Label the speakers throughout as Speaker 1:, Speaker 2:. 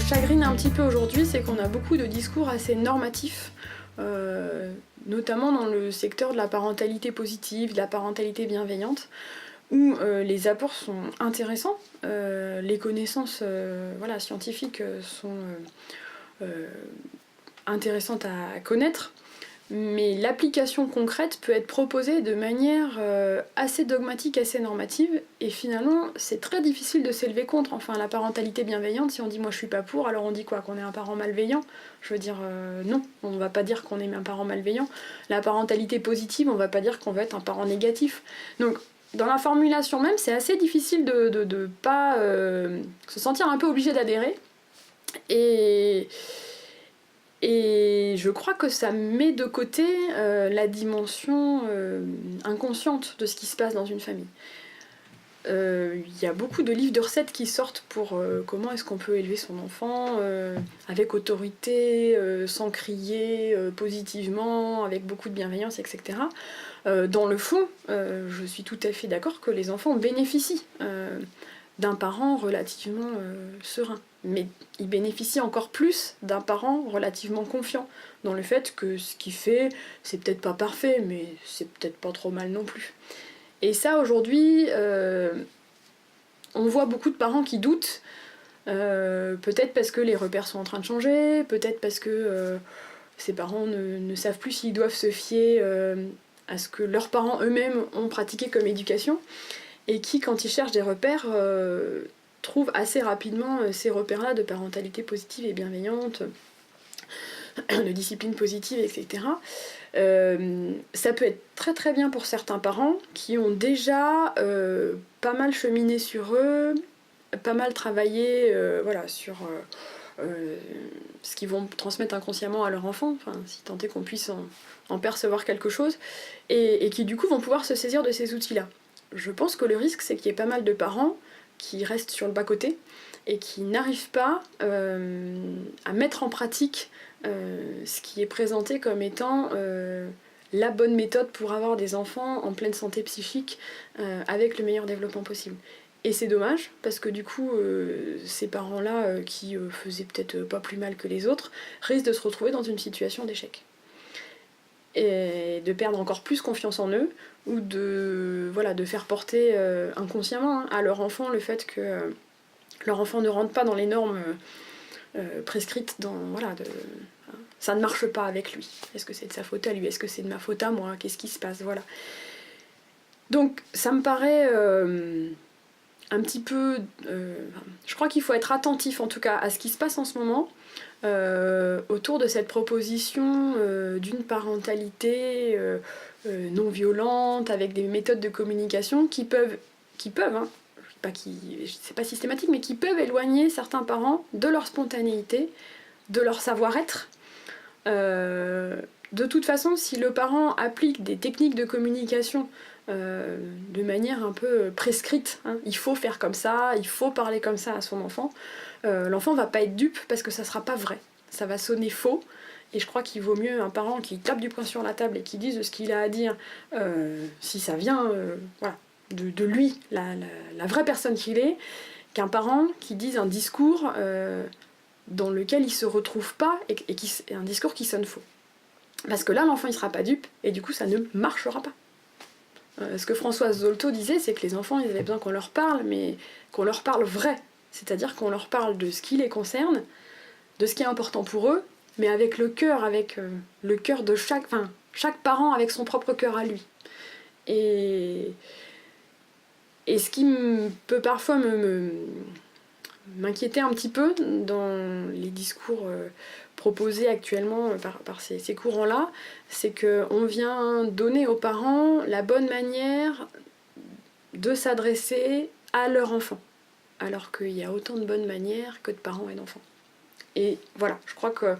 Speaker 1: chagrine un petit peu aujourd'hui, c'est qu'on a beaucoup de discours assez normatifs, notamment dans le secteur de la parentalité positive, de la parentalité bienveillante, où les apports sont intéressants, les connaissances voilà, scientifiques sont intéressantes à connaître, mais l'application concrète peut être proposée de manière assez dogmatique, assez normative, et finalement c'est très difficile de s'élever contre. Enfin, la parentalité bienveillante, si on dit moi je suis pas pour, alors on dit quoi? Qu'on est un parent malveillant? Je veux dire, non, on va pas dire qu'on est un parent malveillant. La parentalité positive, on va pas dire qu'on va être un parent négatif. Donc, dans la formulation même, c'est assez difficile de pas se sentir un peu obligé d'adhérer. Et je crois que ça met de côté la dimension inconsciente de ce qui se passe dans une famille. Il y a beaucoup de livres de recettes qui sortent pour comment est-ce qu'on peut élever son enfant avec autorité, sans crier, positivement, avec beaucoup de bienveillance, etc. Dans le fond, je suis tout à fait d'accord que les enfants bénéficient d'un parent relativement serein. Mais ils bénéficient encore plus d'un parent relativement confiant dans le fait que ce qu'il fait, c'est peut-être pas parfait, mais c'est peut-être pas trop mal non plus. Et ça, aujourd'hui, on voit beaucoup de parents qui doutent, peut-être parce que les repères sont en train de changer, peut-être parce que ces parents ne savent plus s'ils doivent se fier à ce que leurs parents eux-mêmes ont pratiqué comme éducation, et qui, quand ils cherchent des repères, trouvent assez rapidement ces repères-là de parentalité positive et bienveillante, de discipline positive, etc. Ça peut être très très bien pour certains parents qui ont déjà pas mal cheminé sur eux, pas mal travaillé voilà, sur ce qu'ils vont transmettre inconsciemment à leur enfant, enfin, si tant est qu'on puisse en percevoir quelque chose, et qui du coup vont pouvoir se saisir de ces outils-là. Je pense que le risque, c'est qu'il y ait pas mal de parents qui restent sur le bas-côté et qui n'arrivent pas à mettre en pratique ce qui est présenté comme étant la bonne méthode pour avoir des enfants en pleine santé psychique avec le meilleur développement possible. Et c'est dommage, parce que du coup, ces parents-là, qui faisaient peut-être pas plus mal que les autres, risquent de se retrouver dans une situation d'échec. Et de perdre encore plus confiance en eux, ou de faire porter inconsciemment à leur enfant le fait que leur enfant ne rentre pas dans les normes prescrites ça ne marche pas avec lui. Est-ce que c'est de sa faute à lui? Est-ce que c'est de ma faute à moi? Qu'est-ce qui se passe? Voilà. Donc ça me paraît un petit peu... je crois qu'il faut être attentif en tout cas à ce qui se passe en ce moment autour de cette proposition d'une parentalité non violente, avec des méthodes de communication qui peuvent hein, c'est pas systématique, mais qui peuvent éloigner certains parents de leur spontanéité, de leur savoir-être. De toute façon, si le parent applique des techniques de communication de manière un peu prescrite, hein, il faut faire comme ça, il faut parler comme ça à son enfant, l'enfant va pas être dupe parce que ça sera pas vrai, ça va sonner faux. Et je crois qu'il vaut mieux un parent qui tape du poing sur la table et qui dise ce qu'il a à dire, si ça vient voilà, de lui, la vraie personne qu'il est, qu'un parent qui dise un discours dans lequel il se retrouve pas et un discours qui sonne faux. Parce que là, l'enfant il sera pas dupe et du coup ça ne marchera pas. Ce que Françoise Zolto disait, c'est que les enfants ils avaient besoin qu'on leur parle, mais qu'on leur parle vrai. C'est-à-dire qu'on leur parle de ce qui les concerne, de ce qui est important pour eux, mais avec le cœur de chaque parent avec son propre cœur à lui. Et ce qui peut parfois m'inquiéter un petit peu dans les discours proposés actuellement par ces courants-là, c'est qu'on vient donner aux parents la bonne manière de s'adresser à leur enfant, alors qu'il y a autant de bonnes manières que de parents et d'enfants. Et voilà, je crois que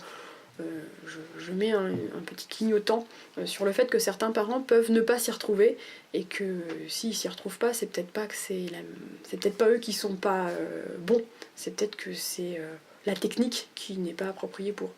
Speaker 1: je mets un petit clignotant sur le fait que certains parents peuvent ne pas s'y retrouver, et que s'ils s'y retrouvent pas, c'est peut-être pas que c'est peut-être pas eux qui sont pas bons, c'est peut-être que c'est la technique qui n'est pas appropriée pour eux.